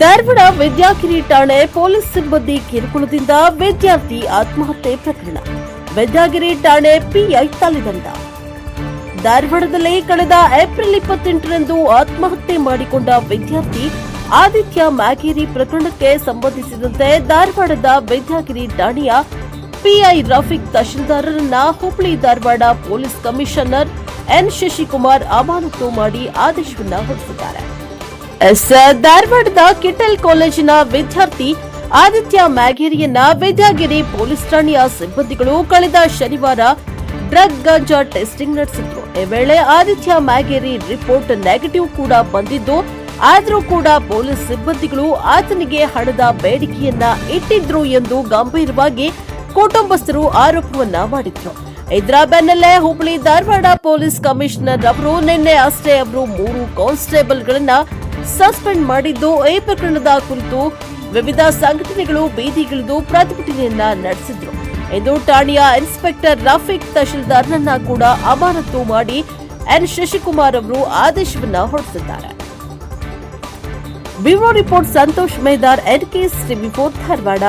ಧಾರವಾಡ ವಿದ್ಯಾಗಿರಿ ಠಾಣೆ ಪೊಲೀಸ್ ಸಿಬ್ಬಂದಿ ಕಿರುಕುಳದಿಂದ ವಿದ್ಯಾರ್ಥಿ ಆತ್ಮಹತ್ಯೆ ಪ್ರಕರಣ. ವಿದ್ಯಾಗಿರಿ ಠಾಣೆ ಪಿಐ ತಲೆದಂಡ. ಧಾರವಾಡದಲ್ಲಿ ಕಳೆದ ಏಪ್ರಿಲ್ 28ರಂದು ಆತ್ಮಹತ್ಯೆ ಮಾಡಿಕೊಂಡ ವಿದ್ಯಾರ್ಥಿ ಆದಿತ್ಯ ಮ್ಯಾಗೇರಿ ಪ್ರಕರಣಕ್ಕೆ ಸಂಬಂಧಿಸಿದಂತೆ ಧಾರವಾಡದ ವಿದ್ಯಾಗಿರಿ ಠಾಣೆಯ ಪಿಐ ರಫೀಕ್ ತಹಶೀಲ್ದಾರರನ್ನ Hubballi Dharwad police commissioner N Shashikumar ಅಮಾನತು ಮಾಡಿ ಆದೇಶವನ್ನ ಹೊರಡಿಸಿದ್ದಾರೆ. ಧಾರವಾಡದ ಕಿಟೆಲ್ ಕಾಲೇಜಿನ ವಿದ್ಯಾರ್ಥಿ ಆದಿತ್ಯ ಮ್ಯಾಗೇರಿಯನ್ನ ವಿದ್ಯಾಗಿರಿ ಪೊಲೀಸ್ ಠಾಣೆಯ ಸಿಬ್ಬಂದಿಗಳು ಕಳೆದ ಶನಿವಾರ ಡ್ರಗ್ ಗಾಂಜಾ ಟೆಸ್ಟಿಂಗ್ ನಡೆಸಿದ್ರು. ಈ ವೇಳೆ ಆದಿತ್ಯ ಮ್ಯಾಗೇರಿ ರಿಪೋರ್ಟ್ ನೆಗೆಟಿವ್ ಕೂಡ ಬಂದಿದ್ದು, ಆದರೂ ಕೂಡ ಪೊಲೀಸ್ ಸಿಬ್ಬಂದಿಗಳು ಆತನಿಗೆ ಹಣದ ಬೇಡಿಕೆಯನ್ನ ಇಟ್ಟಿದ್ರು ಎಂದು ಗಂಭೀರವಾಗಿ ಕುಟುಂಬಸ್ಥರು ಆರೋಪವನ್ನ ಮಾಡಿದ್ರು. ಇದರ ಬೆನ್ನಲ್ಲೇ ಹುಬ್ಬಳ್ಳಿ ಧಾರವಾಡ ಪೊಲೀಸ್ ಕಮಿಷನರ್ ಅವರು ನಿನ್ನೆ ಅಷ್ಟೇ ಅವರು 3 ಕಾನ್ಸ್ಟೇಬಲ್ಗಳನ್ನ ಸಸ್ಪೆಂಡ್ ಮಾಡಿದ್ದು, ಈ ಪ್ರಕರಣದ ಕುರಿತು ವಿವಿಧ ಸಂಘಟನೆಗಳು ಬೀದಿಗಿಳಿದು ಪ್ರತಿಭಟನೆಯನ್ನ ನಡೆಸಿದ್ರು. ಇಂದು ಠಾಣೆಯ ಇನ್ಸ್ಪೆಕ್ಟರ್ ರಫೀಕ್ ತಹಶೀಲ್ದಾರ್ನನ್ನ ಕೂಡ ಅಮಾನತು ಮಾಡಿ ಎನ್ ಶಶಿಕುಮಾರ್ ಅವರು ಆದೇಶವನ್ನ ಹೊರಡಿಸಿದ್ದಾರೆ. Bureau report Santosh Medar, NKS TV4 Dharwad.